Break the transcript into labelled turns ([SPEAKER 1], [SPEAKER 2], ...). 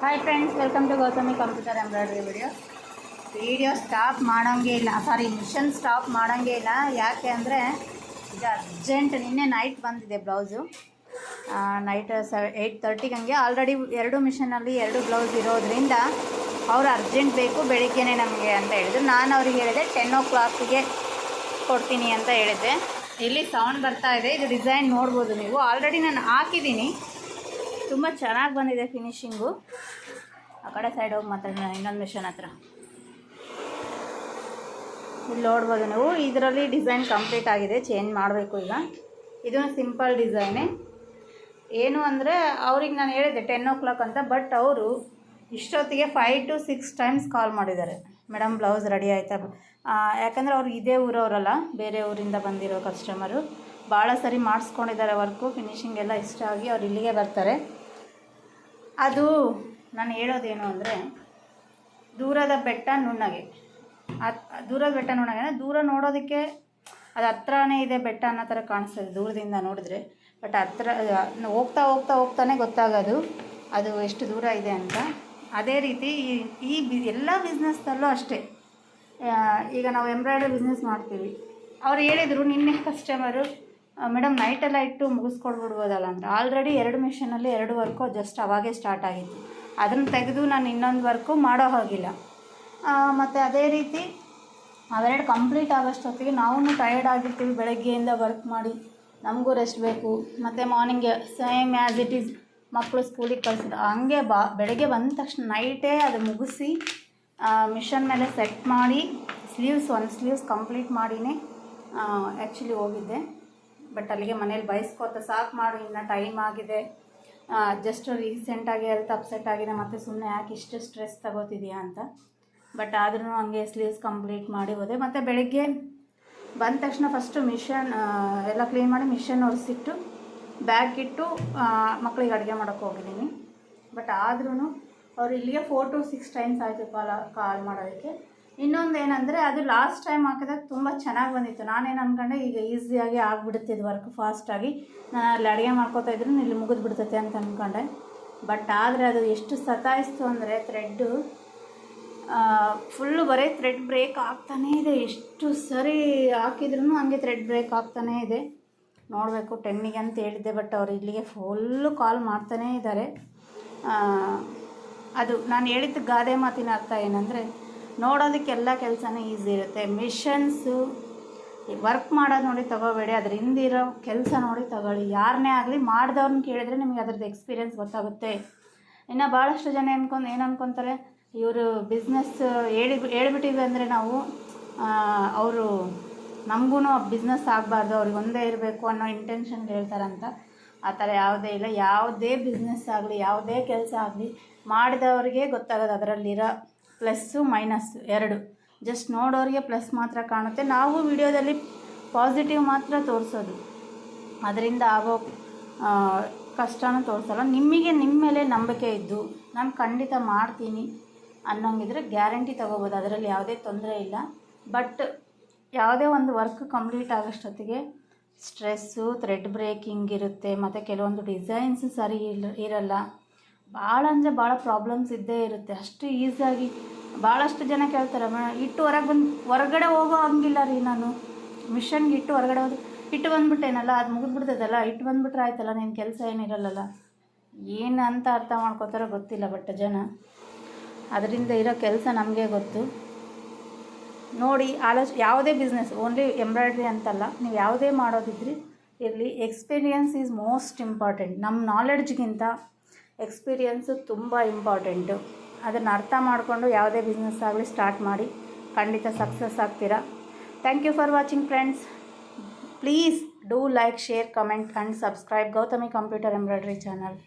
[SPEAKER 1] Hi friends, welcome to Gautami computer embroidery video stop ಮಾಡೋಂಗೇ ಇಲ್ಲ. Machine stop ಮಾಡೋಂಗೇ ಇಲ್ಲ. ಯಾಕೆ ಅಂದರೆ ಇದು ಅರ್ಜೆಂಟ್. ನಿನ್ನೆ ನೈಟ್ ಬಂದಿದೆ ಬ್ಲೌಸು. ನೈಟ್ 8:30 ಹಂಗೆ ಆಲ್ರೆಡಿ 2 ಮಿಷನಲ್ಲಿ 2 ಬ್ಲೌಸ್ ಇರೋದ್ರಿಂದ ಅವ್ರು ಅರ್ಜೆಂಟ್ ಬೇಕು ಬೆಳಿಗ್ಗೆನೇ ನಮಗೆ ಅಂತ ಹೇಳಿದ್ರು. ನಾನು ಅವ್ರಿಗೆ ಹೇಳಿದೆ 10 o'clockಗೆ ಕೊಡ್ತೀನಿ ಅಂತ ಹೇಳಿದ್ದೆ. ಇಲ್ಲಿ ಸೌಂಡ್ ಬರ್ತಾ ಇದೆ. ಇದು ಡಿಸೈನ್ ನೋಡ್ಬೋದು ನೀವು. ಆಲ್ರೆಡಿ ನಾನು ಹಾಕಿದ್ದೀನಿ. ತುಂಬ ಚೆನ್ನಾಗಿ ಬಂದಿದೆ ಫಿನಿಶಿಂಗು. ಆ ಕಡೆ ಸೈಡ್ ಹೋಗಿ ಮಾತಾಡೋಣ. ಇನ್ನೊಂದು ಮಿಷನ್ ಹತ್ರ ಇಲ್ಲಿ ನೋಡ್ಬೋದು ನೀವು. ಇದರಲ್ಲಿ ಡಿಸೈನ್ ಕಂಪ್ಲೀಟ್ ಆಗಿದೆ. ಚೇಂಜ್ ಮಾಡಬೇಕು ಈಗ. ಇದು ಸಿಂಪಲ್ ಡಿಸೈನೇ. ಏನು ಅಂದರೆ ಅವ್ರಿಗೆ ನಾನು ಹೇಳಿದ್ದೆ 10 o'clock ಅಂತ. ಬಟ್ ಅವರು ಇಷ್ಟೊತ್ತಿಗೆ 5 to 6 ಟೈಮ್ಸ್ ಕಾಲ್ ಮಾಡಿದ್ದಾರೆ. ಮೇಡಮ್ ಬ್ಲೌಸ್ ರೆಡಿ ಆಯಿತಾ? ಯಾಕಂದರೆ ಅವ್ರು ಇದೇ ಊರವರಲ್ಲ, ಬೇರೆ ಊರಿಂದ ಬಂದಿರೋ ಕಸ್ಟಮರು. ಭಾಳ ಸರಿ ಮಾಡಿಸ್ಕೊಂಡಿದ್ದಾರೆ ವರ್ಕು. ಫಿನಿಶಿಂಗ್ ಎಲ್ಲ ಇಷ್ಟ ಆಗಿ ಅವ್ರು ಇಲ್ಲಿಗೆ ಬರ್ತಾರೆ. ಅದು ನಾನು ಹೇಳೋದೇನು ಅಂದರೆ, ದೂರದ ಬೆಟ್ಟ ನುಣ್ಣಗೆ. ದೂರದ ಬೆಟ್ಟ ನುಣ್ಣಗೆ ಅಂದರೆ ದೂರ ನೋಡೋದಕ್ಕೆ ಅದು ಹತ್ರನೇ ಇದೆ ಬೆಟ್ಟ ಅನ್ನೋ ಥರ ಕಾಣಿಸ್ತದೆ ದೂರದಿಂದ ನೋಡಿದ್ರೆ. ಬಟ್ ಹತ್ರ ಹೋಗ್ತಾನೆ ಗೊತ್ತಾಗೋದು ಅದು ಎಷ್ಟು ದೂರ ಇದೆ ಅಂತ. ಅದೇ ರೀತಿ ಈ ಎಲ್ಲ ಬಿಸ್ನೆಸ್ನಲ್ಲೂ ಅಷ್ಟೇ. ಈಗ ನಾವು ಎಂಬ್ರಾಯ್ಡ್ರಿ ಬಿಸ್ನೆಸ್ ಮಾಡ್ತೀವಿ. ಅವ್ರು ಹೇಳಿದರು ನಿನ್ನೆ ಕಸ್ಟಮರು, ಮೇಡಮ್ ನೈಟೆಲ್ಲ ಇಟ್ಟು ಮುಗಿಸ್ಕೊಡ್ಬಿಡ್ಬೋದಲ್ಲ ಅಂತ. ಆಲ್ರೆಡಿ 2 ಮಿಷನಲ್ಲಿ 2 ವರ್ಕು ಜಸ್ಟ್ ಅವಾಗೇ ಸ್ಟಾರ್ಟ್ ಆಗಿತ್ತು. ಅದನ್ನು ತೆಗೆದು ನಾನು ಇನ್ನೊಂದು ವರ್ಕು ಮಾಡೋ ಹಾಗಿಲ್ಲ. ಮತ್ತು ಅದೇ ರೀತಿ ಅವೆರಡು ಕಂಪ್ಲೀಟ್ ಆಗೋಷ್ಟೊತ್ತಿಗೆ ನಾವು ಟಯರ್ಡ್ ಆಗಿರ್ತೀವಿ. ಬೆಳಗ್ಗೆಯಿಂದ ವರ್ಕ್ ಮಾಡಿ ನಮಗೂ ರೆಸ್ಟ್ ಬೇಕು. ಮತ್ತು morning same as it is ಮಕ್ಕಳು ಸ್ಕೂಲಿಗೆ ಕಳಿಸಿದ ಹಂಗೆ ಬೆಳಗ್ಗೆ ಬಂದ ತಕ್ಷಣ ನೈಟೇ ಅದು ಮುಗಿಸಿ ಮಿಷನ್ ಮೇಲೆ ಸೆಟ್ ಮಾಡಿ ಒಂದು ಸ್ಲೀವ್ಸ್ ಕಂಪ್ಲೀಟ್ ಮಾಡಿನೇ ಆ್ಯಕ್ಚುಲಿ ಹೋಗಿದ್ದೆ. ಬಟ್ ಅಲ್ಲಿಗೆ ಮನೇಲಿ ಬಯಸ್ಕೋತ ಸಾಕು ಮಾಡು, ಇನ್ನು ಟೈಮ್ ಆಗಿದೆ, ಜಸ್ಟ್ ರೀಸೆಂಟಾಗಿ ಹೆಲ್ತ್ ಅಪ್ಸೆಟ್ ಆಗಿದೆ, ಮತ್ತು ಸುಮ್ಮನೆ ಯಾಕೆ ಇಷ್ಟು ಸ್ಟ್ರೆಸ್ ತಗೋತಿದೆಯಾ ಅಂತ. ಬಟ್ ಆದ್ರೂ ಹಂಗೆ ಸ್ಲೀವ್ಸ್ ಕಂಪ್ಲೀಟ್ ಮಾಡಿ ಹೋದೆ. ಮತ್ತು ಬೆಳಗ್ಗೆ ಬಂದ ತಕ್ಷಣ ಫಸ್ಟು ಮಿಷನ್ ಎಲ್ಲ ಕ್ಲೀನ್ ಮಾಡಿ ಮಿಷನ್ ಒರೆಸಿಟ್ಟು ಬ್ಯಾಗ್ ಇಟ್ಟು ಮಕ್ಕಳಿಗೆ ಅಡುಗೆ ಮಾಡೋಕ್ಕೆ ಹೋಗಿದ್ದೀನಿ. ಬಟ್ ಆದ್ರೂ ಅವ್ರು ಇಲ್ಲಿಗೆ 4 to 6 ಟೈಮ್ಸ್ ಆಯಿತು ಕಾಲ್ ಮಾಡೋದಕ್ಕೆ. ಇನ್ನೊಂದು ಏನಂದರೆ, ಅದು ಲಾಸ್ಟ್ ಟೈಮ್ ಹಾಕಿದಾಗ ತುಂಬ ಚೆನ್ನಾಗಿ ಬಂದಿತ್ತು. ನಾನೇನು ಅಂದ್ಕೊಂಡೆ ಈಗ ಈಸಿಯಾಗಿ ಆಗಿಬಿಡುತ್ತಿದ್ದು ವರ್ಕ್ ಫಾಸ್ಟಾಗಿ. ನಾನು ಅಲ್ಲಿ ಅಡುಗೆ ಮಾಡ್ಕೋತಾಯಿದ್ರು ಇಲ್ಲಿ ಮುಗಿದ್ಬಿಡ್ತೈತೆ ಅಂತ ಅಂದ್ಕೊಂಡೆ. ಬಟ್ ಆದರೆ ಅದು ಎಷ್ಟು ಸತಾಯಿಸ್ತು ಅಂದರೆ, ಥ್ರೆಡ್ಡು ಫುಲ್ಲು ಬರೀ ಥ್ರೆಡ್ ಬ್ರೇಕ್ ಆಗ್ತಾನೇ ಇದೆ. ಎಷ್ಟು ಸರಿ ಹಾಕಿದ್ರೂ ಹಂಗೆ ಥ್ರೆಡ್ ಬ್ರೇಕ್ ಆಗ್ತಾನೇ ಇದೆ. ನೋಡಬೇಕು 10ಗೆ ಅಂತ ಹೇಳಿದ್ದೆ. ಬಟ್ ಅವರು ಇಲ್ಲಿಗೆ ಫುಲ್ಲು ಕಾಲ್ ಮಾಡ್ತಾನೇ ಇದ್ದಾರೆ. ಅದು ನಾನು ಹೇಳಿದ್ದು ಗಾದೆ ಮಾತಿನ ಅರ್ಥ ಏನಂದರೆ, ನೋಡೋದಕ್ಕೆಲ್ಲ ಕೆಲಸನೇ ಈಸಿ ಇರುತ್ತೆ. ಮಿಷನ್ಸು ವರ್ಕ್ ಮಾಡೋದು ನೋಡಿ ತಗೋಬೇಡಿ, ಅದ್ರ ಹಿಂದಿರೋ ಕೆಲಸ ನೋಡಿ ತಗೊಳ್ಳಿ. ಯಾರನ್ನೇ ಆಗಲಿ ಮಾಡಿದವ್ರನ್ನ ಕೇಳಿದ್ರೆ ನಿಮಗೆ ಅದ್ರದ್ದು ಎಕ್ಸ್ಪೀರಿಯೆನ್ಸ್ ಗೊತ್ತಾಗುತ್ತೆ. ಇನ್ನು ಭಾಳಷ್ಟು ಜನ ಏನು ಅನ್ಕೊತಾರೆ, ಇವರು ಬಿಸ್ನೆಸ್ ಹೇಳ್ಬಿಟ್ಟಿವಿ ಅಂದರೆ ನಾವು ಅವರು ನಮಗೂ ಬಿಸ್ನೆಸ್ ಆಗಬಾರ್ದು, ಅವ್ರಿಗೆ ಒಂದೇ ಇರಬೇಕು ಅನ್ನೋ ಇಂಟೆನ್ಷನ್ ಹೇಳ್ತಾರಂತ. ಆ ಥರ ಯಾವುದೇ ಇಲ್ಲ. ಯಾವುದೇ ಬಿಸ್ನೆಸ್ ಆಗಲಿ, ಯಾವುದೇ ಕೆಲಸ ಆಗಲಿ ಮಾಡಿದವ್ರಿಗೆ ಗೊತ್ತಾಗೋದು ಅದರಲ್ಲಿರೋ ಪ್ಲಸ್ಸು ಮೈನಸ್ಸು 2. ಜಸ್ಟ್ ನೋಡೋರಿಗೆ ಪ್ಲಸ್ ಮಾತ್ರ ಕಾಣುತ್ತೆ. ನಾವು ವಿಡಿಯೋದಲ್ಲಿ ಪಾಸಿಟಿವ್ ಮಾತ್ರ ತೋರಿಸೋದು, ಅದರಿಂದ ಆಗೋ ಕಷ್ಟನೂ ತೋರಿಸಲ್ಲ. ನಿಮಗೆ ನಿಮ್ಮ ಮೇಲೆ ನಂಬಿಕೆ ಇದ್ದು ನಾನು ಖಂಡಿತ ಮಾಡ್ತೀನಿ ಅನ್ನೋಂಗಿದ್ರೆ ಗ್ಯಾರಂಟಿ ತೊಗೋಬೋದು. ಅದರಲ್ಲಿ ಯಾವುದೇ ತೊಂದರೆ ಇಲ್ಲ. ಬಟ್ ಯಾವುದೇ ಒಂದು ವರ್ಕ್ ಕಂಪ್ಲೀಟ್ ಆಗೋಷ್ಟೊತ್ತಿಗೆ ಸ್ಟ್ರೆಸ್ಸು, ಥ್ರೆಡ್ ಬ್ರೇಕಿಂಗ್ ಇರುತ್ತೆ. ಮತ್ತು ಕೆಲವೊಂದು ಡಿಸೈನ್ಸ್ ಸರಿ ಇರಲ್ಲ. ಭಾಳ ಅಂದರೆ ಭಾಳ ಪ್ರಾಬ್ಲಮ್ಸ್ ಇದ್ದೇ ಇರುತ್ತೆ. ಅಷ್ಟು ಈಸಿಯಾಗಿ ಭಾಳಷ್ಟು ಜನ ಕೇಳ್ತಾರೆ, ಇಟ್ಟು ಹೊರಗಡೆ ಹೋಗೋ ಹಂಗಿಲ್ಲ ರೀ. ನಾನು ಮಿಷನ್ಗೆ ಇಟ್ಟು ಹೊರಗಡೆ ಹೋದ್ರೆ ಇಟ್ಟು ಬಂದುಬಿಟ್ಟೇನಲ್ಲ, ಅದು ಮುಗಿದ್ಬಿಡ್ತದಲ್ಲ, ಇಟ್ಟು ಬಂದುಬಿಟ್ರೆ ಆಯ್ತಲ್ಲ, ನಿನ್ನ ಕೆಲಸ ಏನಿರಲ್ಲ. ಏನು ಅಂತ ಅರ್ಥ ಮಾಡ್ಕೋತಾರೋ ಗೊತ್ತಿಲ್ಲ. ಬಟ್ ಜನ ಅದರಿಂದ ಇರೋ ಕೆಲಸ ನಮಗೆ ಗೊತ್ತು. ನೋಡಿ ಯಾವುದೇ ಬಿಸ್ನೆಸ್, ಓನ್ಲಿ ಎಂಬ್ರಾಯ್ಡ್ರಿ ಅಂತಲ್ಲ, ನೀವು ಯಾವುದೇ ಮಾಡೋದಿದ್ರಿ ಇರಲಿ, ಎಕ್ಸ್ಪೀರಿಯನ್ಸ್ ಈಸ್ ಮೋಸ್ಟ್ ಇಂಪಾರ್ಟೆಂಟ್. ನಮ್ಮ ನಾಲೆಡ್ಜ್ಗಿಂತ ಎಕ್ಸ್ಪೀರಿಯನ್ಸು ತುಂಬ ಇಂಪಾರ್ಟೆಂಟು. ಅದನ್ನು ಅರ್ಥ ಮಾಡಿಕೊಂಡು ಯಾವುದೇ ಬಿಸ್ನೆಸ್ ಆಗಲಿ ಸ್ಟಾರ್ಟ್ ಮಾಡಿ, ಖಂಡಿತ ಸಕ್ಸಸ್ ಆಗ್ತೀರಾ. Thank you for watching friends. Please do like, share, comment and subscribe Gautami computer embroidery channel.